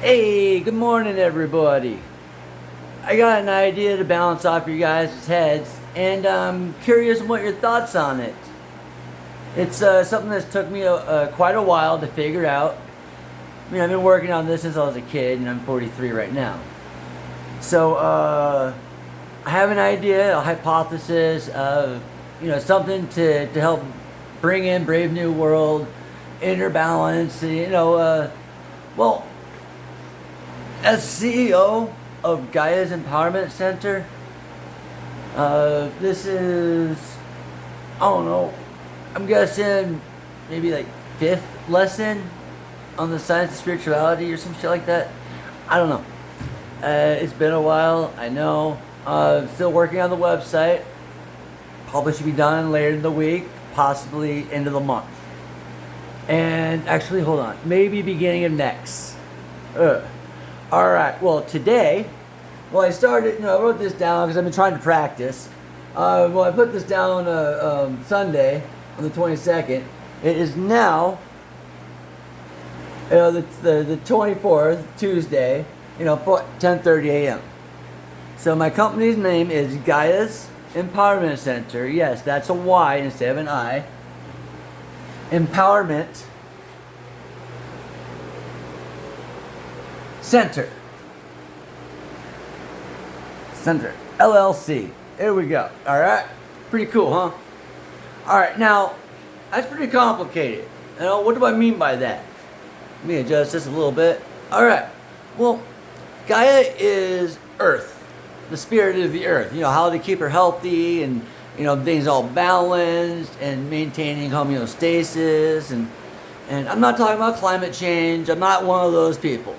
Hey, good morning, everybody. I got an idea to bounce off your guys' heads, and I'm curious on what your thoughts on it. It's something that's took me quite a while to figure out. I mean, I've been working on this since I was a kid, and I'm 43 right now. So, I have an idea, a hypothesis of, something to help bring in Brave New World, inner balance, well, as CEO of Gaia's Empowerment Center, this is, I don't know, I'm guessing maybe like fifth lesson on the science of spirituality or some shit like that. I don't know. It's been a while, I know. Still working on the website. Probably should be done later in the week, possibly end of the month. And actually, hold on, maybe beginning of next. All right. Well, today, I started. I wrote this down because I've been trying to practice. I put this down Sunday on the 22nd. It is now, the 24th, Tuesday. 10:30 a.m. So my company's name is Gaia's Empowerment Center. Yes, that's a Y instead of an I. Empowerment Center. LLC. There we go. All right. Pretty cool, huh? All right. Now, that's pretty complicated. What do I mean by that? Let me adjust this a little bit. All right. Well, Gaia is Earth, the spirit of the Earth. How to keep her healthy and, things all balanced and maintaining homeostasis. And I'm not talking about climate change. I'm not one of those people.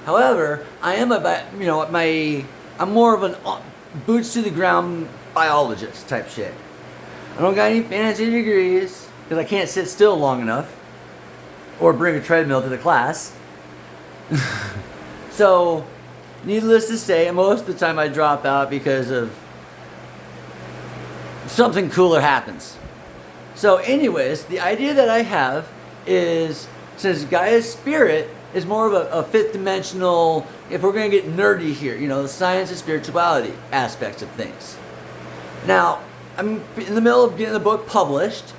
However, I am I'm more of an boots to the ground biologist type shit. I don't got any fancy degrees because I can't sit still long enough or bring a treadmill to the class. So, needless to say, most of the time I drop out because of something cooler happens. So anyways, the idea that I have is, since Gaia's spirit is more of a fifth dimensional, if we're going to get nerdy here, the science and spirituality aspects of things. Now, I'm in the middle of getting the book published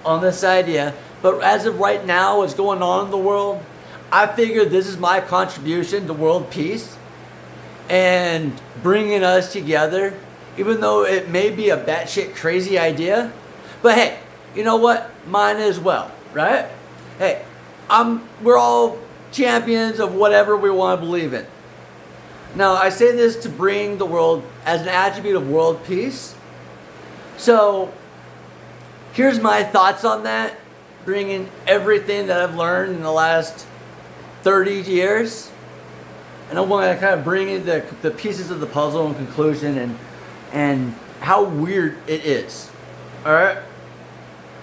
on this idea, but as of right now, what's going on in the world, I figured this is my contribution to world peace and bringing us together, even though it may be a batshit crazy idea. But hey, you know what? Mine as well, right? Hey, we're all champions of whatever we want to believe in. Now, I say this to bring the world as an attribute of world peace. So, here's my thoughts on that, bringing everything that I've learned in the last 30 years. And I want to kind of bring in the pieces of the puzzle in conclusion and how weird it is. All right?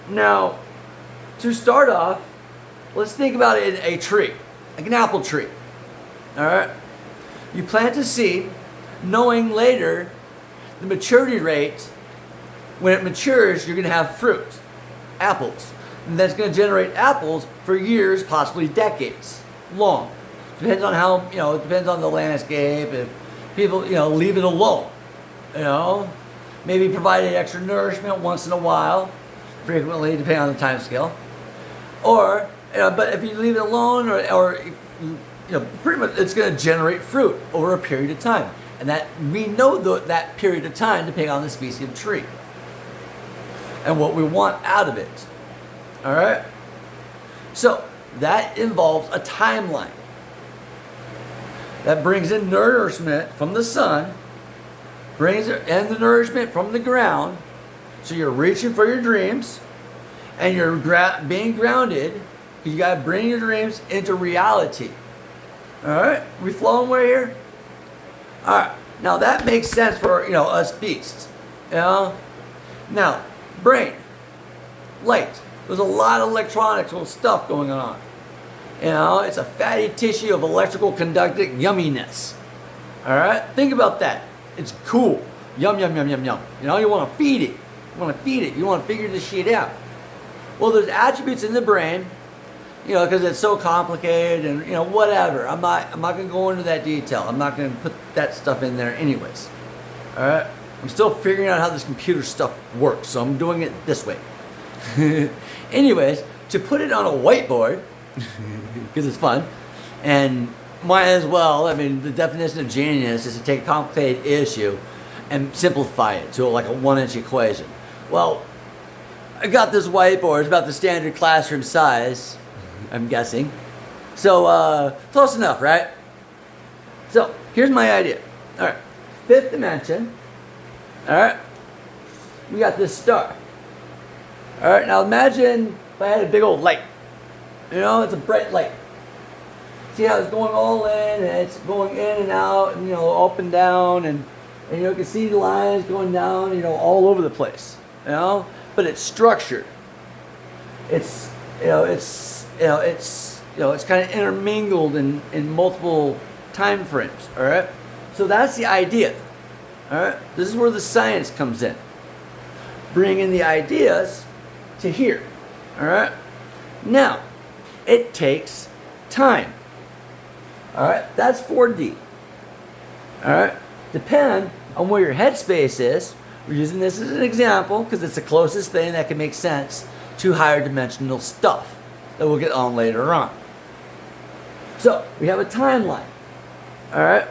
Now, to start off, let's think about it in a tree, like an apple tree. All right? You plant a seed, knowing later the maturity rate, when it matures, you're going to have fruit, apples. And that's going to generate apples for years, possibly decades long. Depends on how, it depends on the landscape. If people, leave it alone, maybe providing extra nourishment once in a while, frequently, depending on the time scale. Or, but if you leave it alone, or pretty much it's going to generate fruit over a period of time. And that we know that period of time depending on the species of tree and what we want out of it. All right? So that involves a timeline. That brings in nourishment from the sun, brings in the nourishment from the ground. So you're reaching for your dreams, and you're being grounded. You got to bring your dreams into reality. All right, we flowing way here. All right, now that makes sense for us beasts. Now, brain, light. There's a lot of electronical stuff going on. It's a fatty tissue of electrical conducting yumminess. All right, think about that. It's cool. Yum, yum, yum, yum, yum. You want to feed it. You want to figure this shit out. Well, there's attributes in the brain, You know, because it's so complicated and, you know, whatever. I'm not going to go into that detail. I'm not going to put that stuff in there anyways. All right? I'm still figuring out how this computer stuff works, so I'm doing it this way. Anyways, to put it on a whiteboard, because it's fun, and might as well, I mean, the definition of genius is to take a complicated issue and simplify it to like a 1-inch equation. Well, I got this whiteboard. It's about the standard classroom size, I'm guessing. So, close enough, right? So, here's my idea. All right, fifth dimension. All right, we got this star. All right, now imagine if I had a big old light. You know, it's a bright light. See how it's going all in, and it's going in and out, and, you know, up and down, and you know, you can see the lines going down, you know, all over the place. You know, but it's structured. It's, you know, it's kind of intermingled in multiple time frames. All right, so that's the idea. All right, this is where the science comes in. Bringing the ideas to here. All right, now it takes time. All right, that's 4D. All right, depend on where your headspace is. We're using this as an example because it's the closest thing that can make sense to higher dimensional stuff that we'll get on later on. So we have a timeline. All right,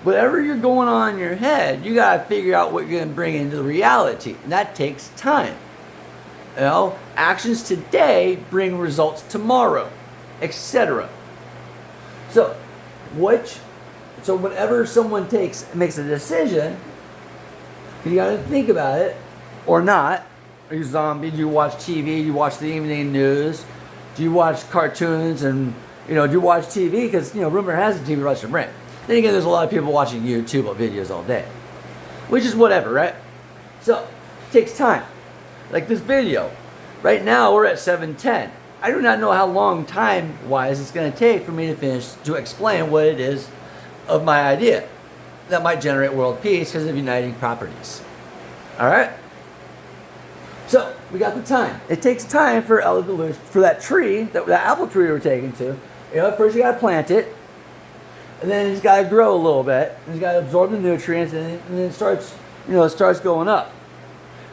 whatever you're going on in your head, you got to figure out what you're going to bring into the reality, and that takes time. You know, actions today bring results tomorrow, etc. So whenever someone makes a decision, you got to think about it, or not. Are you zombie? Do you watch TV? Do you watch the evening news? Do you watch cartoons? And, you know, do you watch TV? Because, you know, rumor has it TV runs your brain. Then again, there's a lot of people watching YouTube videos all day, which is whatever, right? So it takes time. Like this video. Right now, we're at 7:10. I do not know how long time-wise it's going to take for me to finish to explain what it is of my idea that might generate world peace because of uniting properties. All right? So, we got the time. It takes time for evolution, for that tree, that apple tree we were taking to. You know, first you got to plant it, and then it's got to grow a little bit, and it's got to absorb the nutrients, and then it starts, you know, it starts going up.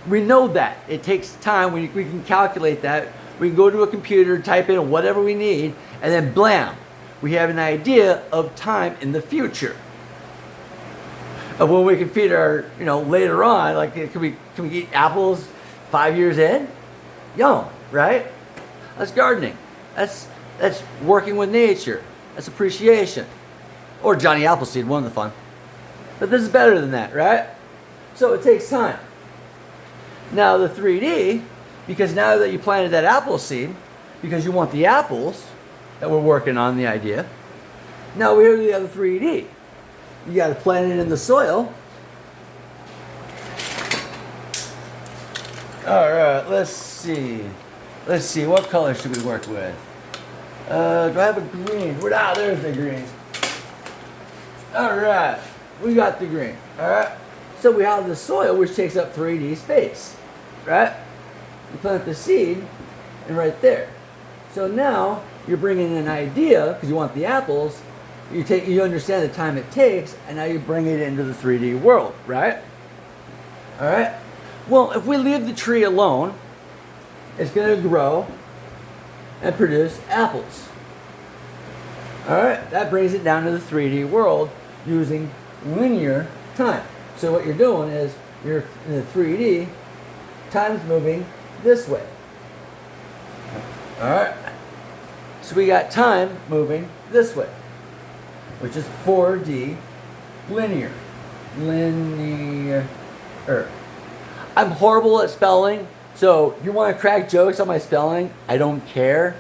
We know that. It takes time. We can calculate that. We can go to a computer, type in whatever we need, and then blam, we have an idea of time in the future. Of when we can feed our, you know, later on, like can we eat apples 5 years in? Yum, right? That's gardening. That's working with nature. That's appreciation. Or Johnny Appleseed, one of the fun. But this is better than that, right? So it takes time. Now the 3D, because now that you planted that apple seed, because you want the apples that we're working on, the idea, now we have the other 3D. You got to plant it in the soil. All right, let's see. Let's see, what color should we work with? Do I have a green? There's the green. All right, we got the green. All right, so we have the soil, which takes up 3D space, right? You plant the seed, and right there. So now you're bringing an idea because you want the apples. You understand the time it takes, and now you bring it into the 3D world, right? All right. Well, if we leave the tree alone, it's going to grow and produce apples. All right. That brings it down to the 3D world using linear time. So what you're doing is you're in the 3D, time's moving this way. All right. So we got time moving this way, which is 4D linear. Linear. I'm horrible at spelling, so if you want to crack jokes on my spelling, I don't care,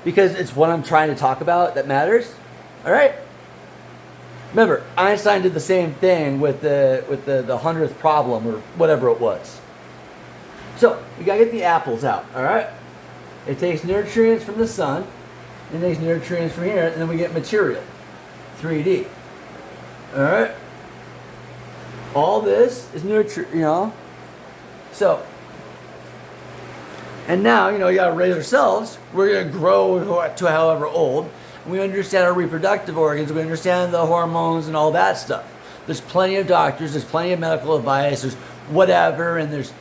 because it's what I'm trying to talk about that matters. All right. Remember, Einstein did the same thing with the 100th problem or whatever it was. So we gotta get the apples out. All right. It takes nutrients from the sun, it takes nutrients from here, and then we get material, 3D. All right. All this is you know. So And now, you got to raise ourselves. We're going to grow to however old. We understand our reproductive organs. We understand the hormones and all that stuff. There's plenty of doctors. There's plenty of medical advice. There's whatever. And there's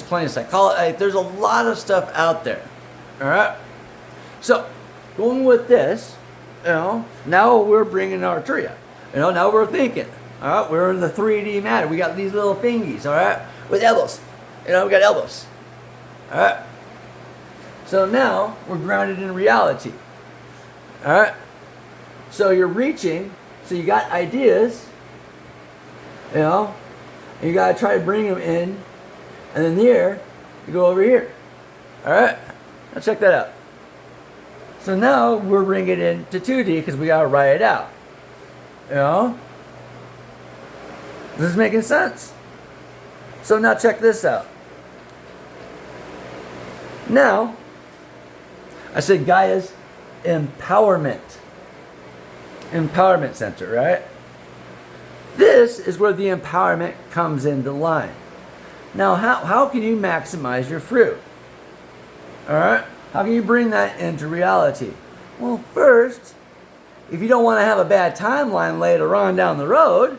plenty of psychology. There's a lot of stuff out there. All right? So, going with this, now we're bringing Arturia. Now we're thinking. All right? We're in the 3D matter. We got these little thingies, all right? With elbows. We got elbows. All right? So now we're grounded in reality. All right? So you're reaching, so you got ideas, and you got to try to bring them in, and then here, you go over here. All right? Now check that out. So now we're bringing it into 2D because we got to write it out. This is making sense. So now check this out. Now, I said Gaia's Empowerment Center, right? This is where the empowerment comes into line. Now, how can you maximize your fruit? All right? How can you bring that into reality? Well, first, if you don't want to have a bad timeline later on down the road,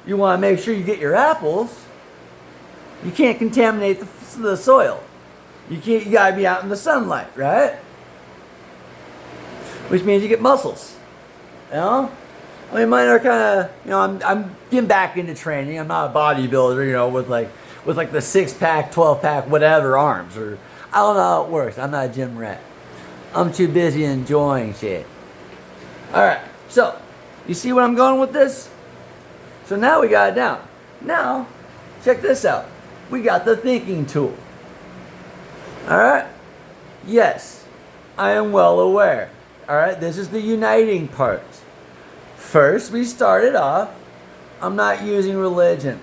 you want to make sure you get your apples. You can't contaminate the soil. You got to be out in the sunlight, right? Which means you get muscles. I mean, mine are kind of, I'm getting back into training. I'm not a bodybuilder, with like the 6-pack, 12-pack, whatever arms, or I don't know how it works. I'm not a gym rat. I'm too busy enjoying shit. All right, so you see where I'm going with this? So now we got it down. Now, check this out. We got the thinking tool. All right? Yes, I am well aware. All right, this is the uniting part. First, we started off, I'm not using religion.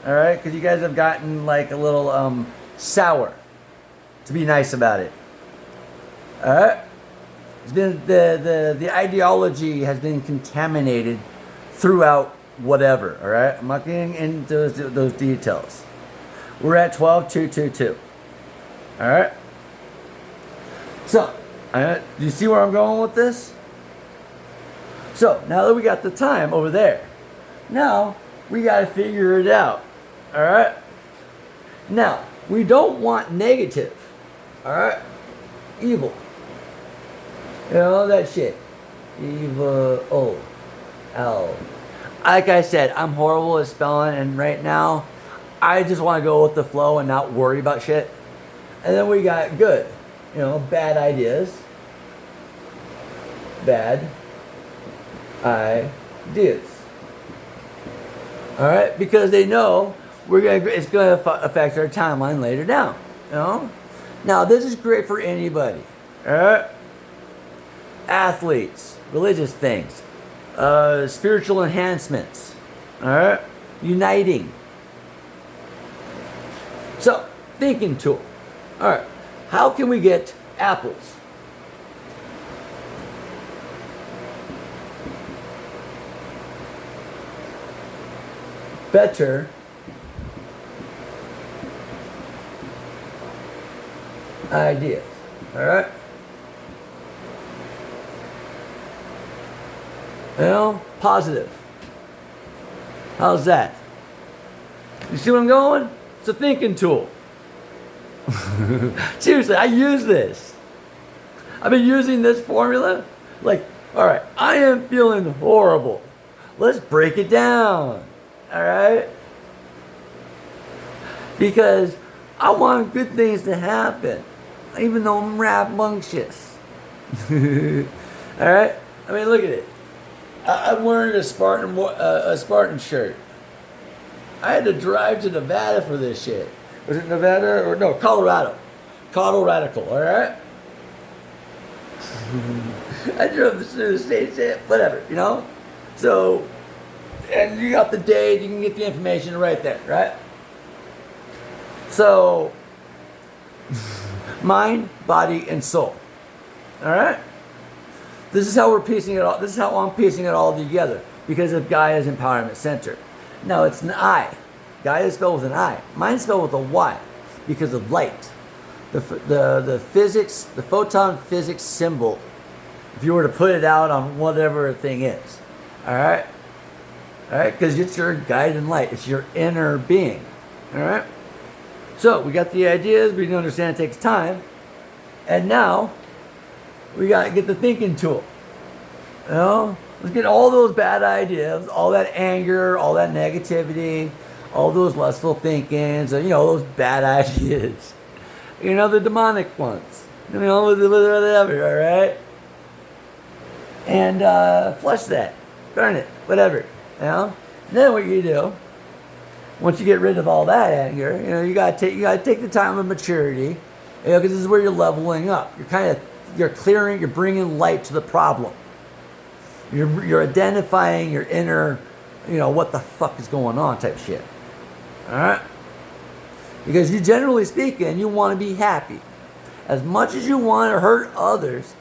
All right, because you guys have gotten like a little sour, to be nice about it. All right? It's been the ideology has been contaminated throughout whatever. All right, I'm not getting into those details. We're at 12.222. All right. So, do you see where I'm going with this? So now that we got the time over there, now we got to figure it out. All right. Now we don't want negative. All right. Evil. That shit. Evil. Oh. L. Like I said, I'm horrible at spelling, and right now, I just want to go with the flow and not worry about shit. And then we got good. Bad ideas. Bad ideas. All right, because they know it's going to affect our timeline later down. Now this is great for anybody. All right, athletes, religious things, spiritual enhancements. All right, uniting. So thinking tool. All right, how can we get apples? Better ideas. All right. Positive. How's that? You see where I'm going? It's a thinking tool. Seriously, I use this. I've been using this formula. All right, I am feeling horrible. Let's break it down. All right? Because I want good things to happen, even though I'm rambunctious. All right? I mean, look at it. I'm wearing a Spartan shirt. I had to drive to Nevada for this shit. Was it Nevada or no? Colorado. Colorado, all right? I drove through the state, whatever, So, and you got the date, you can get the information right there, right? So, mind, body, and soul. All right? This is how we're piecing it all. This is how I'm piecing it all together because of Gaia's Empowerment Center. Now, it's an I. Gaia is spelled with an I. Mine's spelled with a Y because of light. the physics, the photon physics symbol, if you were to put it out on whatever a thing is. All right? All right? Because it's your guiding light. It's your inner being. All right? So we got the ideas. We can understand it takes time. And now we got to get the thinking tool. You know? Let's get all those bad ideas, all that anger, all that negativity, all those lustful thinkings, you know, those bad ideas. You know, the demonic ones. You know, whatever, all right? And flush that. Burn it. Whatever. You know? And then what you do, once you get rid of all that anger, you know, you gotta take the time of maturity, you know, because this is where you're leveling up. You're clearing, you're bringing light to the problem. You're identifying your inner, you know, what the fuck is going on type shit. All right? Because you, generally speaking, you want to be happy. As much as you want to hurt others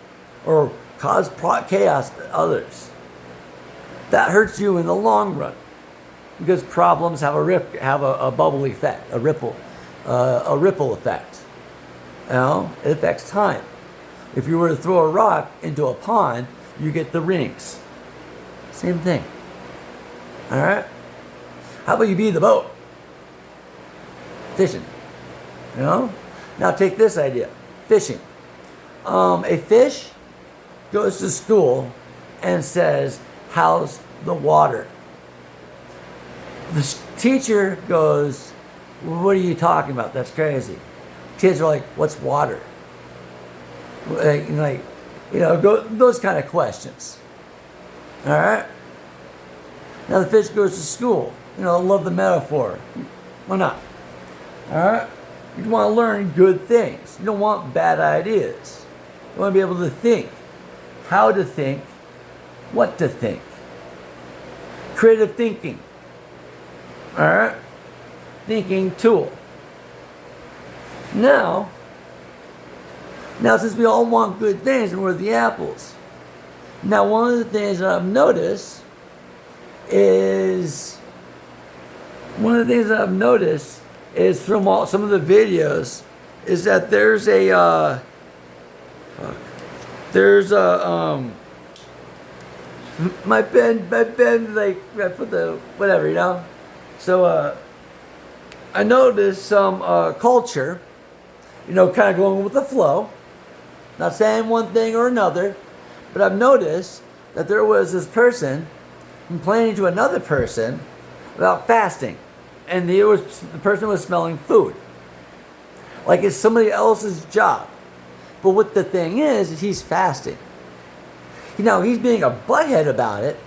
or cause chaos to others, that hurts you in the long run. Because problems have a bubble effect, a ripple effect. You know, it affects time. If you were to throw a rock into a pond, you get the rings. Same thing. All right? How about you be the boat? Fishing. You know? Now take this idea. Fishing. A fish goes to school and says, how's the water? The teacher goes, what are you talking about? That's crazy. Kids are like, what's water? Those kind of questions. All right? Now the fish goes to school. You know, I love the metaphor. Why not? All right? You want to learn good things. You don't want bad ideas. You want to be able to think. How to think. What to think. Creative thinking. All right? Thinking tool. Now, since we all want good things and we're the apples, now one of the things that I've noticed is from some of the videos is that there's my pen like I put the whatever, you know. So I noticed some culture, you know, kind of going with the flow. Not saying one thing or another, but I've noticed that there was this person complaining to another person about fasting. And the person was smelling food. Like it's somebody else's job. But what the thing is he's fasting. You know, he's being a butthead about it,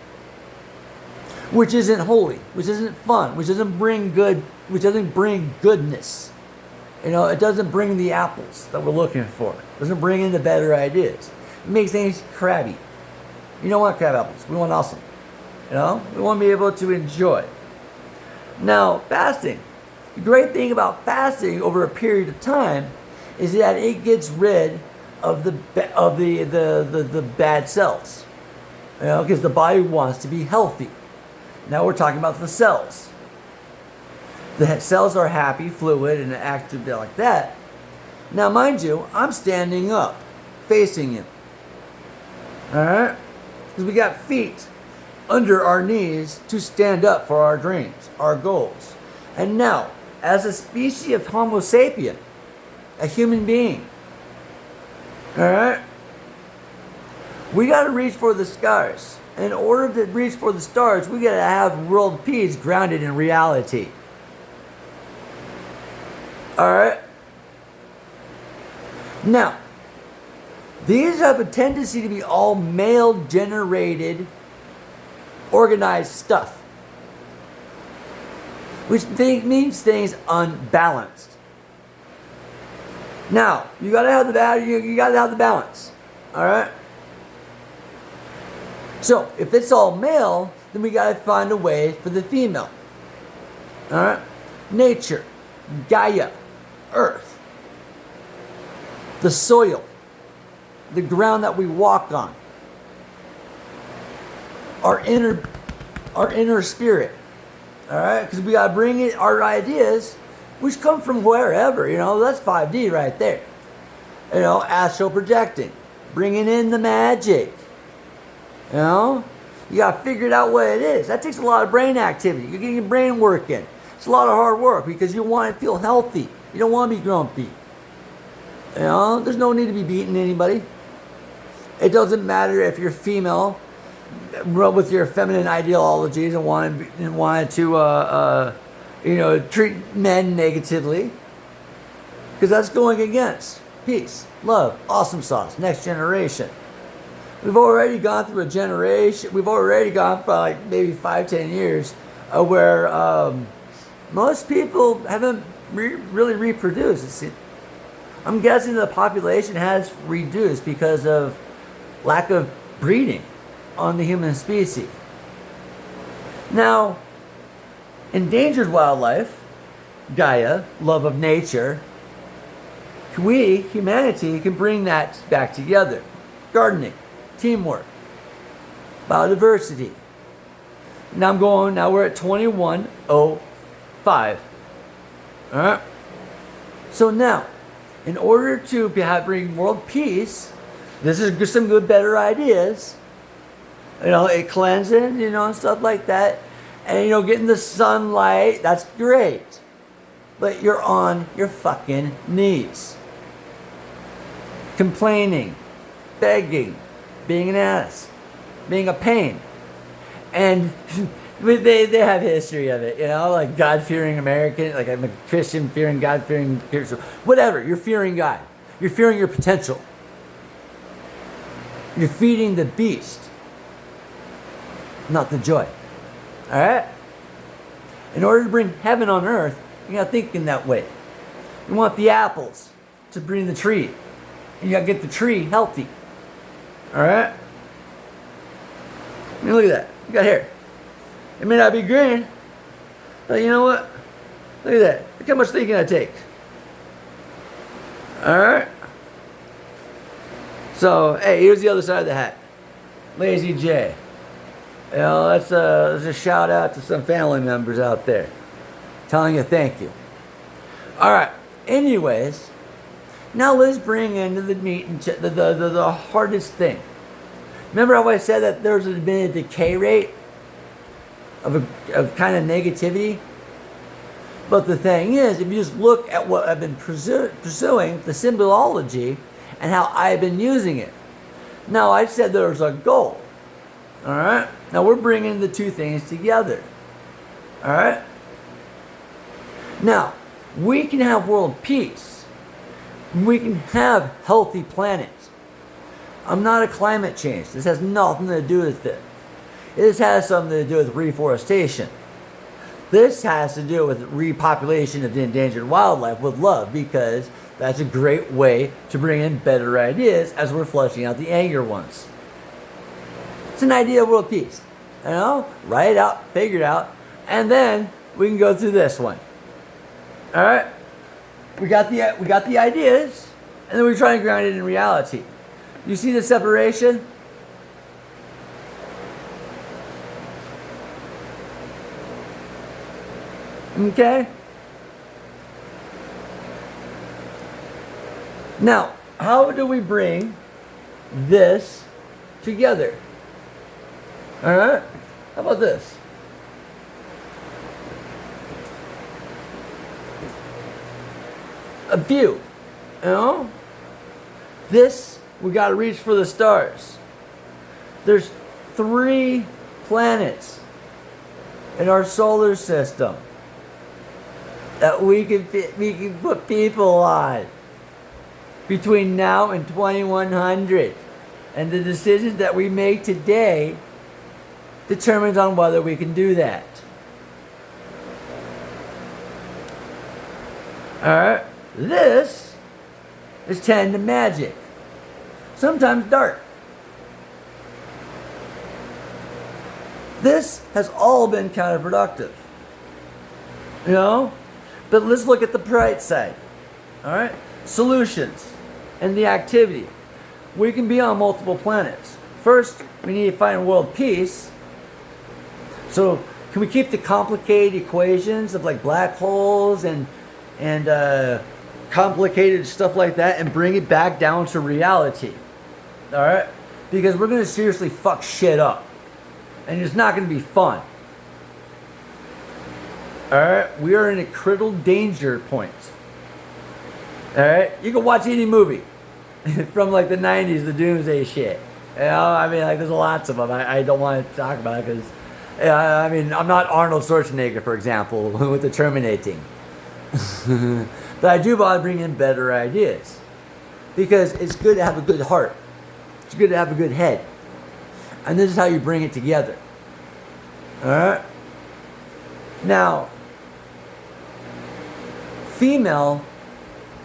which isn't holy, which isn't fun, which doesn't bring goodness. You know, it doesn't bring the apples that we're looking for. It doesn't bring in the better ideas. It makes things crabby. You don't want crab apples. We want awesome. You know, we want to be able to enjoy. Now, fasting. The great thing about fasting over a period of time is that it gets rid of the bad cells. You know, because the body wants to be healthy. Now we're talking about the cells. The cells are happy, fluid, and active like that. Now, mind you, I'm standing up, facing you. All right? Because we got feet under our knees to stand up for our dreams, our goals. And now, as a species of Homo sapien, a human being, all right, we got to reach for the stars. In order to reach for the stars, we got to have world peace grounded in reality. All right? Now, these have a tendency to be all male-generated, organized stuff, which means things unbalanced. Now, you gotta have the balance. All right. So, if it's all male, then we gotta find a way for the female. All right. Nature, Gaia, Earth, the soil, the ground that we walk on, our inner spirit. All right, because we gotta bring in our ideas, which come from wherever. You know, that's 5D right there. astral projecting, bringing in the magic. You got to figure out what it is. That takes a lot of brain activity. You're getting your brain working. It's a lot of hard work because you want to feel healthy. You don't want to be grumpy. There's no need to be beating anybody. It doesn't matter if you're female with your feminine ideologies and wanted to treat men negatively, because that's going against peace, love, awesome sauce, next generation. We've already gone through a generation. We've already gone for like maybe 5-10 years where most people haven't really reproduced. I'm guessing the population has reduced because of lack of breeding on the human species. Now, endangered wildlife, Gaia, love of nature, we, humanity, can bring that back together. Gardening, teamwork, biodiversity. Now we're at 2105. All right? So now, in order to bring world peace, this is some good, better ideas. It cleansing, and stuff like that. And, getting the sunlight, that's great. But you're on your fucking knees. Complaining, begging, being an ass, being a pain. And they have history of it, like God-fearing American, like I'm a Christian fearing God-fearing, whatever. You're fearing God. You're fearing your potential. You're feeding the beast, not the joy. All right? In order to bring heaven on earth, you got to think in that way. You want the apples to bring the tree. And you got to get the tree healthy. All right? I mean, look at that. You got hair. It may not be green, but you know what? Look at that. Look how much thinking I take. All right? So, hey, here's the other side of the hat. Lazy J. That's a shout out to some family members out there. Telling you thank you. All right. Anyways, now let's bring into the meat and the hardest thing. Remember how I said that there's been a decay rate of kind of negativity? But the thing is, if you just look at what I've been pursuing, the symbology, and how I've been using it. Now, I said there's a goal. All right? Now, we're bringing the two things together. All right? Now, we can have world peace. We can have healthy planets. I'm not a climate change. This has nothing to do with it. This has something to do with reforestation. This has to do with repopulation of the endangered wildlife with love, because that's a great way to bring in better ideas as we're flushing out the anger ones. It's an idea of world peace. Write it out, figure it out, and then we can go through this one. All right? We got the ideas, and then we try and ground it in reality. You see the separation? Okay? Now, how do we bring this together? All right? How about this? A view. This, we got to reach for the stars. There's 3 planets in our solar system that we can put people on between now and 2100. And the decisions that we make today determines on whether we can do that. Alright? This is tend to magic. Sometimes dark. This has all been counterproductive. But let's look at the bright side. Alright? Solutions and the activity. We can be on multiple planets. First, we need to find world peace. So, can we keep the complicated equations of like black holes and complicated stuff like that and bring it back down to reality. All right? Because we're going to seriously fuck shit up. And it's not going to be fun. All right? We are in a critical danger point. All right? You can watch any movie from like the 90s, the Doomsday shit. You know, I mean, like, there's lots of them. I don't want to talk about it because, I mean, I'm not Arnold Schwarzenegger, for example, with the Terminating. But I do want to bring in better ideas. Because it's good to have a good heart. It's good to have a good head. And this is how you bring it together. Alright? Now, female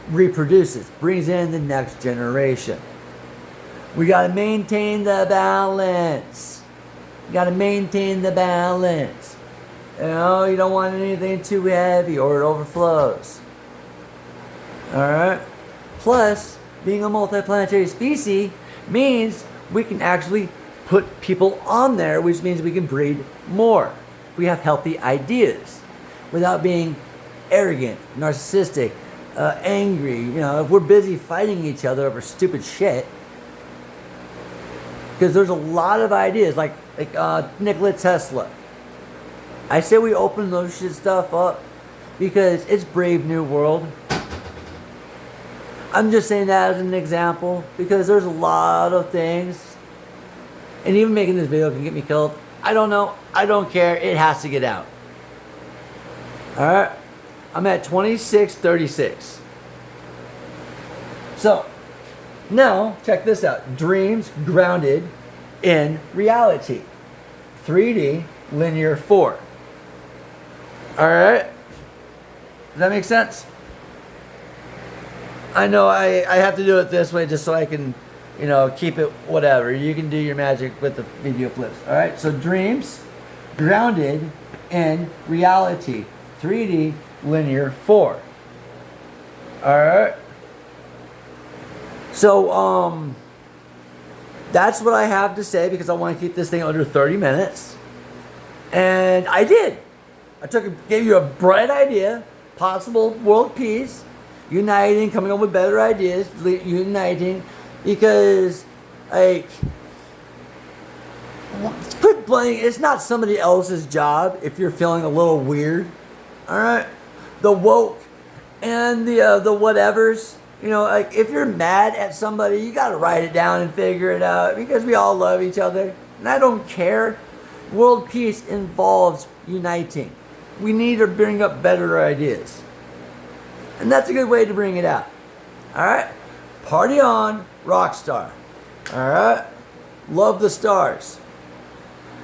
reproduces, brings in the next generation. We got to maintain the balance. You got to maintain the balance. You know, you don't want anything too heavy or it overflows. Alright? Plus, being a multiplanetary species means we can actually put people on there, which means we can breed more. We have healthy ideas without being arrogant, narcissistic, angry. You know, if we're busy fighting each other over stupid shit, because there's a lot of ideas, like Nikola Tesla. I say we open those shit stuff up because it's Brave New World. I'm just saying that as an example because there's a lot of things, and even making this video can get me killed. I don't know. I don't care. It has to get out. Alright? I'm at 2636. So, now, check this out. Dreams grounded in reality. 3D linear 4. Alright? Does that make sense? I know I have to do it this way just so I can, you know, keep it whatever. You can do your magic with the video flips. Alright, so dreams grounded in reality. 3D linear 4. Alright. So, that's what I have to say because I want to keep this thing under 30 minutes. And I did. Gave you a bright idea, possible world peace, uniting, coming up with better ideas, uniting, because, like, quit blaming. It's not somebody else's job if you're feeling a little weird. All right, the woke and the whatevers. You know, like, if you're mad at somebody, you got to write it down and figure it out because we all love each other. And I don't care. World peace involves uniting. We need to bring up better ideas. And that's a good way to bring it out. All right? Party on, rock star. All right? Love the stars.